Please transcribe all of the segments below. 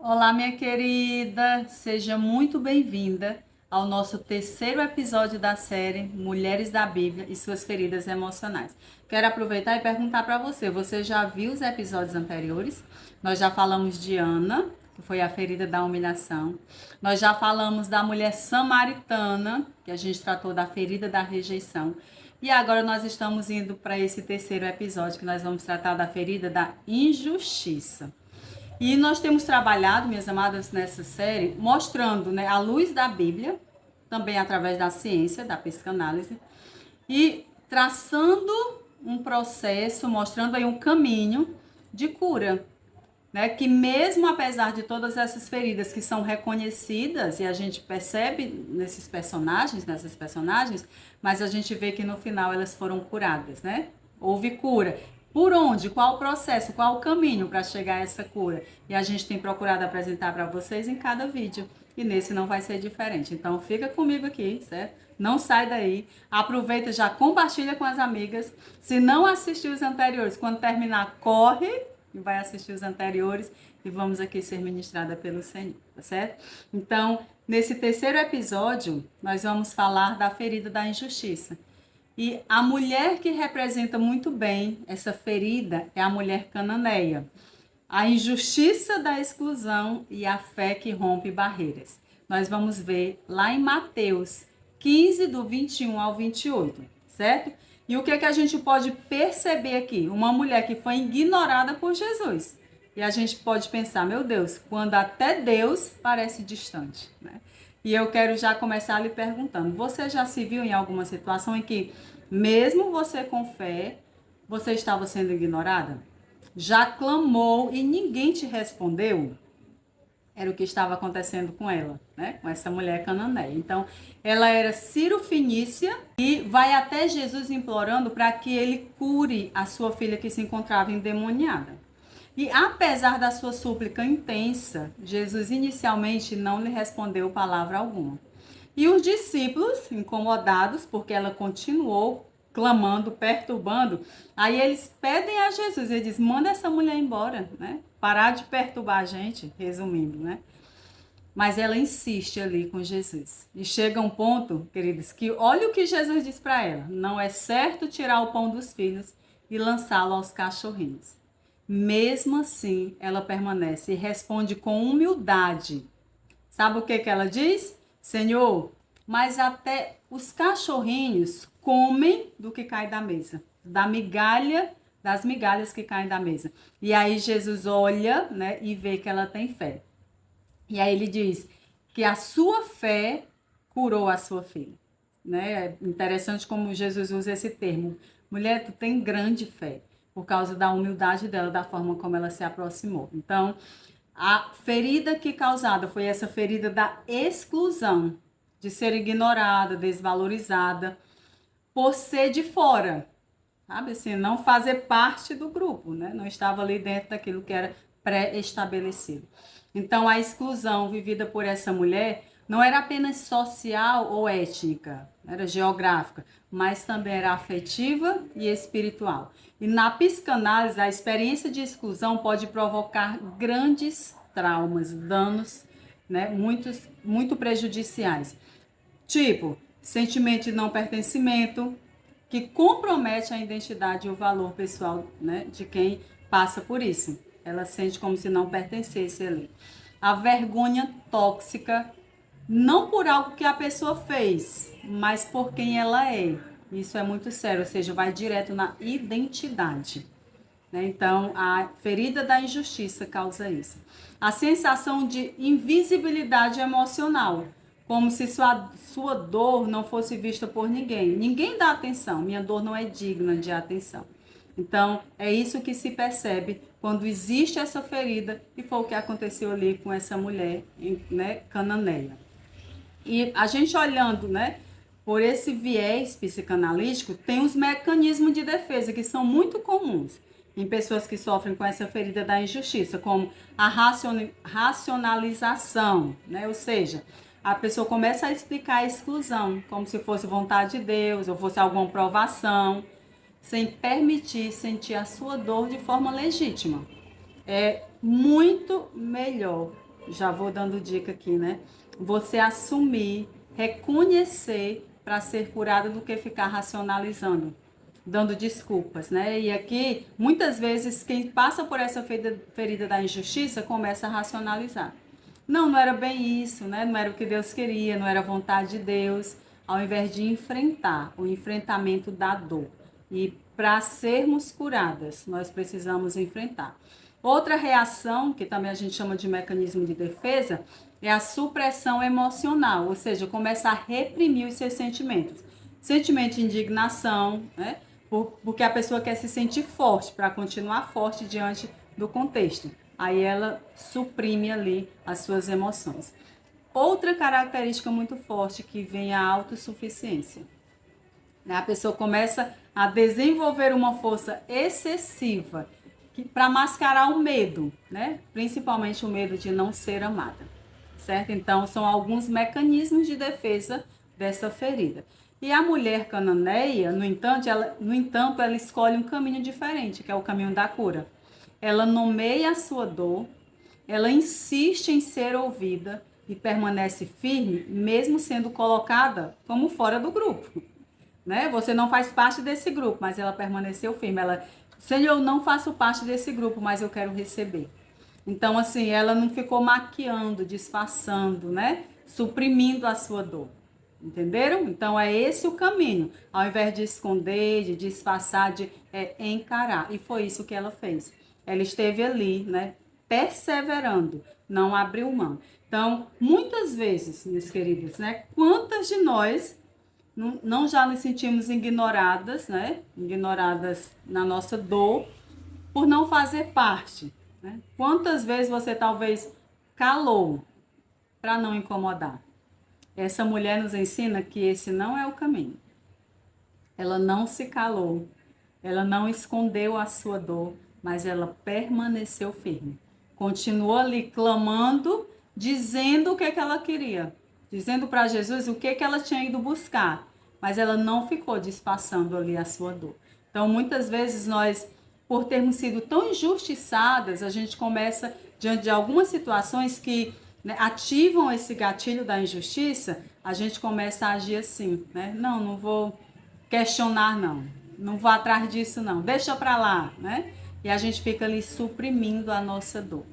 Olá, minha querida, seja muito bem-vinda ao nosso terceiro episódio da série Mulheres da Bíblia e Suas Feridas Emocionais. Quero aproveitar e perguntar para você: você já viu os episódios anteriores? Nós já falamos de Ana, que foi a ferida da humilhação. Nós já falamos da mulher samaritana, que a gente tratou da ferida da rejeição. E agora nós estamos indo para esse terceiro episódio, que nós vamos tratar da ferida da injustiça. E nós temos trabalhado, minhas amadas, nessa série, mostrando, né, a luz da Bíblia, também através da ciência, da psicanálise, e traçando um processo, mostrando aí um caminho de cura, né? Que mesmo apesar de todas essas feridas que são reconhecidas e a gente percebe nessas personagens, mas a gente vê que no final elas foram curadas, né? Houve cura. Por onde? Qual o processo? Qual o caminho para chegar a essa cura? E a gente tem procurado apresentar para vocês em cada vídeo. E nesse não vai ser diferente. Então fica comigo aqui, certo? Não sai daí. Aproveita, já compartilha com as amigas. Se não assistiu os anteriores, quando terminar, corre e vai assistir os anteriores e vamos aqui ser ministrada pelo Senhor, tá certo? Então, nesse terceiro episódio, nós vamos falar da ferida da injustiça. E a mulher que representa muito bem essa ferida é a mulher cananeia. A injustiça da exclusão e a fé que rompe barreiras. Nós vamos ver lá em Mateus 15, do 21 ao 28, certo? E o que é que a gente pode perceber aqui? Uma mulher que foi ignorada por Jesus. E a gente pode pensar, meu Deus, quando até Deus parece distante, né? E eu quero já começar lhe perguntando, você já se viu em alguma situação em que, mesmo você com fé, você estava sendo ignorada? Já clamou e ninguém te respondeu? Era o que estava acontecendo com ela, né? Com essa mulher cananeia. Então, ela era Ciro-fenícia e vai até Jesus implorando para que ele cure a sua filha que se encontrava endemoniada. E apesar da sua súplica intensa, Jesus inicialmente não lhe respondeu palavra alguma. E os discípulos, incomodados, porque ela continuou clamando, perturbando, aí eles pedem a Jesus, ele diz, manda essa mulher embora, né? Parar de perturbar a gente, resumindo, né? Mas ela insiste ali com Jesus. E chega um ponto, queridos, que olha o que Jesus diz para ela, não é certo tirar o pão dos filhos e lançá-lo aos cachorrinhos. Mesmo assim, ela permanece e responde com humildade. Sabe o que que ela diz? Senhor, mas até os cachorrinhos comem do que cai da mesa, da migalha, das migalhas que caem da mesa. E aí Jesus olha, né, e vê que ela tem fé. E aí ele diz que a sua fé curou a sua filha. Né? É interessante como Jesus usa esse termo. Mulher, tu tem grande fé, por causa da humildade dela, da forma como ela se aproximou. Então, a ferida que causada foi essa ferida da exclusão, de ser ignorada, desvalorizada, por ser de fora, sabe? Assim, não fazer parte do grupo, né? Não estava ali dentro daquilo que era pré-estabelecido. Então, a exclusão vivida por essa mulher não era apenas social ou étnica, era geográfica, mas também era afetiva e espiritual. E na psicanálise, a experiência de exclusão pode provocar grandes traumas, danos, né, muito prejudiciais. Tipo, sentimento de não pertencimento, que compromete a identidade e o valor pessoal, né, de quem passa por isso. Ela sente como se não pertencesse ali. A vergonha tóxica, não por algo que a pessoa fez, mas por quem ela é. Isso é muito sério, ou seja, vai direto na identidade. Né? Então, a ferida da injustiça causa isso. A sensação de invisibilidade emocional, como se sua dor não fosse vista por ninguém. Ninguém dá atenção, minha dor não é digna de atenção. Então, é isso que se percebe quando existe essa ferida, e foi o que aconteceu ali com essa mulher, né, cananeia. E a gente olhando, né, por esse viés psicanalítico, tem os mecanismos de defesa que são muito comuns em pessoas que sofrem com essa ferida da injustiça, como a racionalização, né? Ou seja, a pessoa começa a explicar a exclusão, como se fosse vontade de Deus ou fosse alguma provação, sem permitir sentir a sua dor de forma legítima. É muito melhor já vou dando dica aqui, né? Você assumir, reconhecer para ser curada do que ficar racionalizando, dando desculpas, né? E aqui, muitas vezes, quem passa por essa ferida da injustiça começa a racionalizar. Não, não era bem isso, né? Não era o que Deus queria, não era a vontade de Deus, ao invés de enfrentar o enfrentamento da dor. E para sermos curadas, nós precisamos enfrentar. Outra reação, que também a gente chama de mecanismo de defesa, é a supressão emocional, ou seja, começa a reprimir os seus sentimentos. Sentimento de indignação, né? Porque a pessoa quer se sentir forte, para continuar forte diante do contexto. Aí ela suprime ali as suas emoções. Outra característica muito forte que vem a autossuficiência. A pessoa começa a desenvolver uma força excessiva para mascarar o medo, né? Principalmente o medo de não ser amada, certo? Então, são alguns mecanismos de defesa dessa ferida. E a mulher cananeia, no entanto, ela escolhe um caminho diferente, que é o caminho da cura. Ela nomeia a sua dor, ela insiste em ser ouvida e permanece firme, mesmo sendo colocada como fora do grupo, né? Você não faz parte desse grupo, mas ela permaneceu firme. Ela, Senhor, eu não faço parte desse grupo, mas eu quero receber. Então, assim, ela não ficou maquiando, disfarçando, né? Suprimindo a sua dor. Entenderam? Então, é esse o caminho. Ao invés de esconder, de disfarçar, de encarar. E foi isso que ela fez. Ela esteve ali, né? Perseverando, não abriu mão. Então, muitas vezes, meus queridos, né? Quantas de nós não já nos sentimos ignoradas, né? Ignoradas na nossa dor, por não fazer parte, né? Quantas vezes você talvez calou para não incomodar? Essa mulher nos ensina que esse não é o caminho. Ela não se calou, ela não escondeu a sua dor, mas ela permaneceu firme. Continuou ali clamando, dizendo o que ela queria, dizendo para Jesus o que ela tinha ido buscar, mas ela não ficou disfarçando ali a sua dor. Então, muitas vezes nós, por termos sido tão injustiçadas, a gente começa, diante de algumas situações que, né, ativam esse gatilho da injustiça, a gente começa a agir assim, né? Não vou questionar, não vou atrás disso, não, deixa para lá, né? E a gente fica ali suprimindo a nossa dor.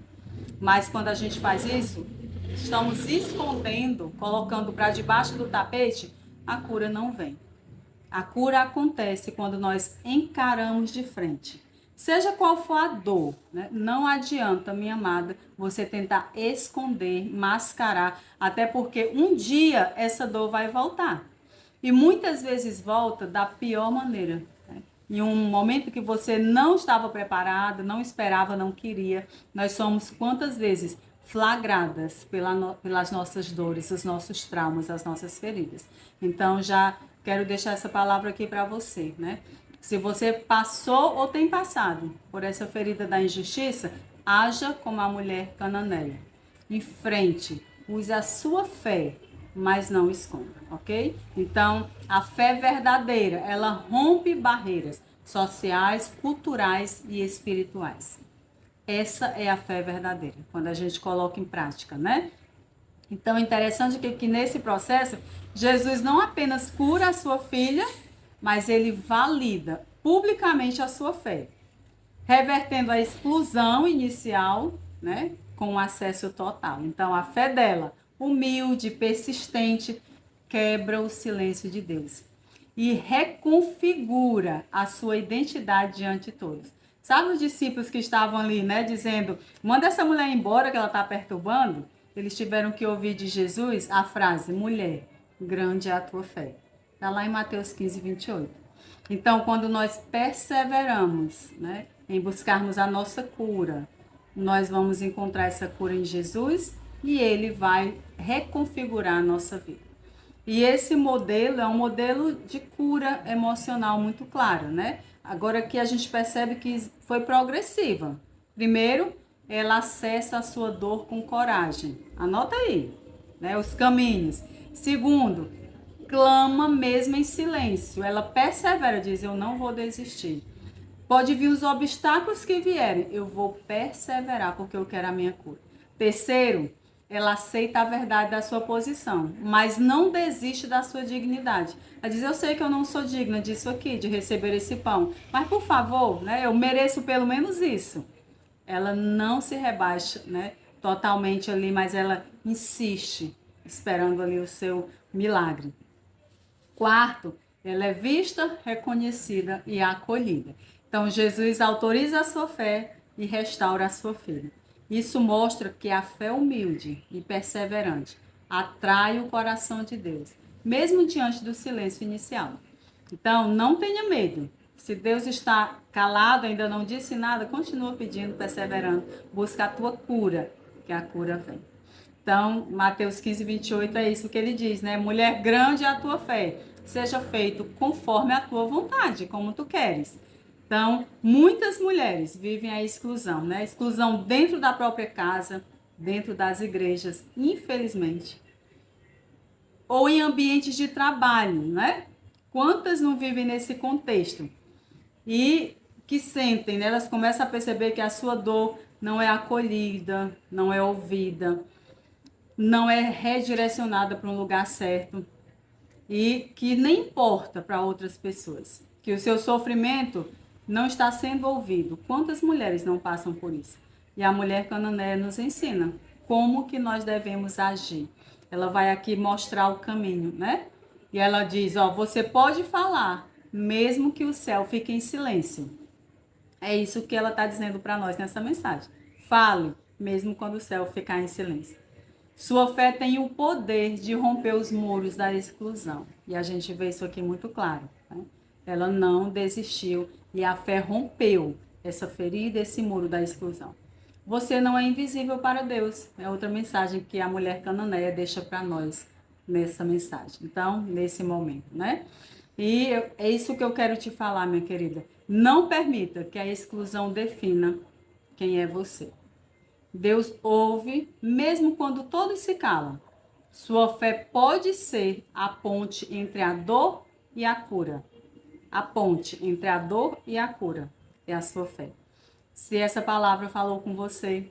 Mas quando a gente faz isso, estamos escondendo, colocando para debaixo do tapete, a cura não vem. A cura acontece quando nós encaramos de frente. Seja qual for a dor, né? Não adianta, minha amada, você tentar esconder, mascarar, até porque um dia essa dor vai voltar. E muitas vezes volta da pior maneira, né? Em um momento que você não estava preparado, não esperava, não queria. Nós somos quantas vezes flagradas pelas nossas dores, os nossos traumas, as nossas feridas. Então, já quero deixar essa palavra aqui para você, né? Se você passou ou tem passado por essa ferida da injustiça, haja como a mulher cananeia. Enfrente, use a sua fé, mas não esconda, ok? Então, a fé verdadeira, ela rompe barreiras sociais, culturais e espirituais. Essa é a fé verdadeira, quando a gente coloca em prática, né? Então, é interessante que nesse processo, Jesus não apenas cura a sua filha, mas ele valida publicamente a sua fé, revertendo a exclusão inicial, né, com acesso total. Então, a fé dela, humilde, persistente, quebra o silêncio de Deus e reconfigura a sua identidade diante de todos. Sabe os discípulos que estavam ali, né, dizendo, manda essa mulher embora que ela está perturbando? Eles tiveram que ouvir de Jesus a frase, mulher, grande é a tua fé. Está lá em Mateus 15, 28. Então, quando nós perseveramos, né, em buscarmos a nossa cura, nós vamos encontrar essa cura em Jesus e ele vai reconfigurar a nossa vida. E esse modelo é um modelo de cura emocional muito claro, né? Agora que a gente percebe que foi progressiva. Primeiro, ela acessa a sua dor com coragem. Anota aí, né, os caminhos. Segundo, clama mesmo em silêncio. Ela persevera, diz, eu não vou desistir. Pode vir os obstáculos que vierem, eu vou perseverar porque eu quero a minha cura. Terceiro, ela aceita a verdade da sua posição, mas não desiste da sua dignidade. Ela diz, eu sei que eu não sou digna disso aqui, de receber esse pão, mas por favor, né, eu mereço pelo menos isso. Ela não se rebaixa, né, totalmente ali, mas ela insiste, esperando ali o seu milagre. Quarto, ela é vista, reconhecida e acolhida. Então, Jesus autoriza a sua fé e restaura a sua filha. Isso mostra que a fé humilde e perseverante atrai o coração de Deus, mesmo diante do silêncio inicial. Então, não tenha medo. Se Deus está calado, ainda não disse nada, continua pedindo, perseverando. Busca a tua cura, que a cura vem. Então, Mateus 15, 28 é isso que ele diz, né? Mulher, grande é a tua fé, seja feito conforme a tua vontade, como tu queres. Então, muitas mulheres vivem a exclusão, né? Exclusão dentro da própria casa, dentro das igrejas, infelizmente. Ou em ambientes de trabalho, né? Quantas não vivem nesse contexto? E que sentem, né? Elas começam a perceber que a sua dor não é acolhida, não é ouvida, não é redirecionada para um lugar certo e que nem importa para outras pessoas, que o seu sofrimento não está sendo ouvido. Quantas mulheres não passam por isso? E a mulher cananeia nos ensina como que nós devemos agir. Ela vai aqui mostrar o caminho, né? E ela diz, ó, você pode falar, mesmo que o céu fique em silêncio. É isso que ela está dizendo para nós nessa mensagem. Fale, mesmo quando o céu ficar em silêncio. Sua fé tem o poder de romper os muros da exclusão. E a gente vê isso aqui muito claro. Né? Ela não desistiu e a fé rompeu essa ferida, esse muro da exclusão. Você não é invisível para Deus. É outra mensagem que a mulher cananeia deixa para nós nessa mensagem. Então, nesse momento, né? E é isso que eu quero te falar, minha querida. Não permita que a exclusão defina quem é você. Deus ouve, mesmo quando todos se calam. Sua fé pode ser a ponte entre a dor e a cura. A ponte entre a dor e a cura é a sua fé. Se essa palavra falou com você,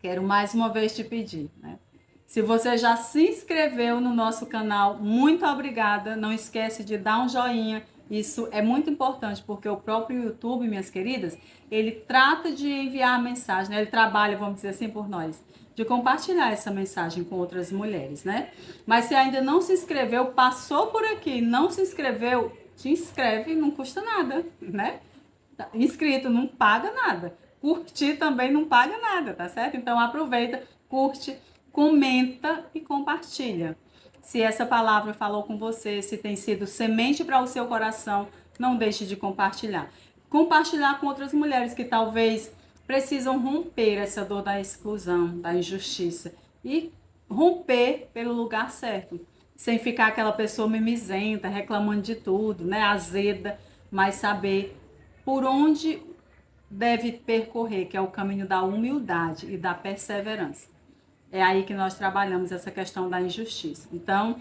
quero mais uma vez te pedir, né? Se você já se inscreveu no nosso canal, muito obrigada. Não esquece de dar um joinha. Isso é muito importante, porque o próprio YouTube, minhas queridas, ele trata de enviar a mensagem, né? Ele trabalha, vamos dizer assim, por nós, de compartilhar essa mensagem com outras mulheres, né? Mas se ainda não se inscreveu, passou por aqui, não se inscreveu, te inscreve, não custa nada, né? Inscrito, não paga nada. Curtir também não paga nada, tá certo? Então aproveita, curte, comenta e compartilha. Se essa palavra falou com você, se tem sido semente para o seu coração, não deixe de compartilhar. Compartilhar com outras mulheres que talvez precisam romper essa dor da exclusão, da injustiça e romper pelo lugar certo, sem ficar aquela pessoa mimizenta, reclamando de tudo, né, azeda, mas saber por onde deve percorrer, que é o caminho da humildade e da perseverança. É aí que nós trabalhamos essa questão da injustiça. Então,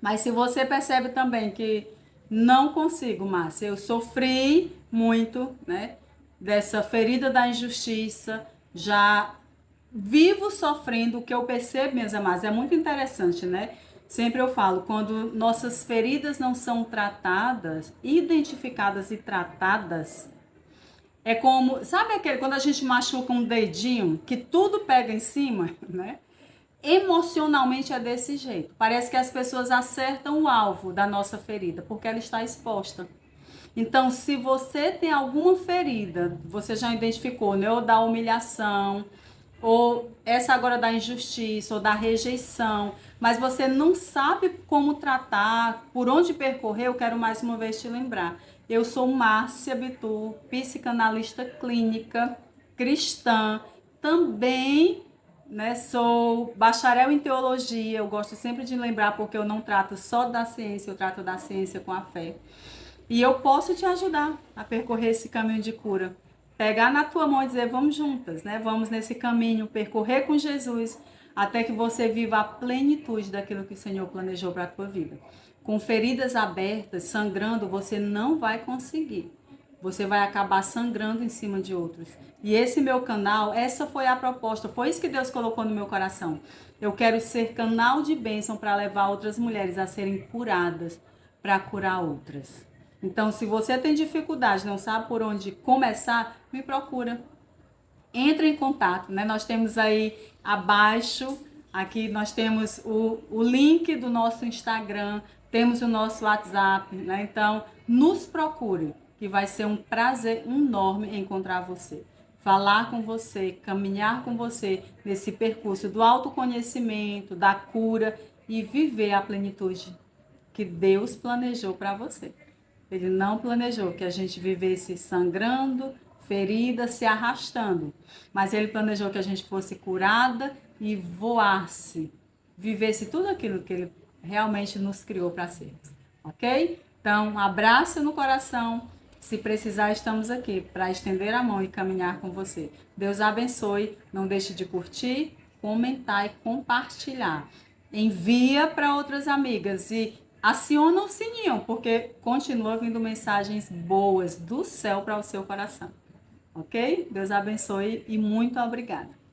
mas se você percebe também que não consigo, Márcia, eu sofri muito, né, dessa ferida da injustiça, já vivo sofrendo, o que eu percebo, minhas amadas, é muito interessante, né? Sempre eu falo, quando nossas feridas não são tratadas, identificadas e tratadas, é como, sabe aquele, quando a gente machuca um dedinho, que tudo pega em cima, né? Emocionalmente é desse jeito. Parece que as pessoas acertam o alvo da nossa ferida, porque ela está exposta. Então, se você tem alguma ferida, você já identificou, né? Ou da humilhação, ou essa agora da injustiça, ou da rejeição, mas você não sabe como tratar, por onde percorrer, eu quero mais uma vez te lembrar. Eu sou Márcia Bitu, psicanalista clínica, cristã, também, né, sou bacharel em teologia. Eu gosto sempre de lembrar porque eu não trato só da ciência, eu trato da ciência com a fé. E eu posso te ajudar a percorrer esse caminho de cura. Pegar na tua mão e dizer, vamos juntas, né? Vamos nesse caminho, percorrer com Jesus, até que você viva a plenitude daquilo que o Senhor planejou para a tua vida. Com feridas abertas, sangrando, você não vai conseguir. você vai acabar sangrando em cima de outros. E esse meu canal, essa foi a proposta, foi isso que Deus colocou no meu coração. Eu quero ser canal de bênção para levar outras mulheres a serem curadas, para curar outras. Então, se você tem dificuldade, não sabe por onde começar, me procura. Entre em contato, né? Nós temos aí abaixo, aqui nós temos o link do nosso Instagram, temos o nosso WhatsApp, né? Então, nos procure, que vai ser um prazer enorme encontrar você. Falar com você, caminhar com você nesse percurso do autoconhecimento, da cura e viver a plenitude que Deus planejou para você. Ele não planejou que a gente vivesse sangrando, ferida, se arrastando. Mas ele planejou que a gente fosse curada e voasse, vivesse tudo aquilo que ele realmente nos criou para sermos. Ok? Então, um abraço no coração. Se precisar, estamos aqui para estender a mão e caminhar com você. Deus abençoe. Não deixe de curtir, comentar e compartilhar. Envia para outras amigas e aciona o sininho, porque continua vindo mensagens boas do céu para o seu coração. Ok? Deus abençoe e muito obrigada.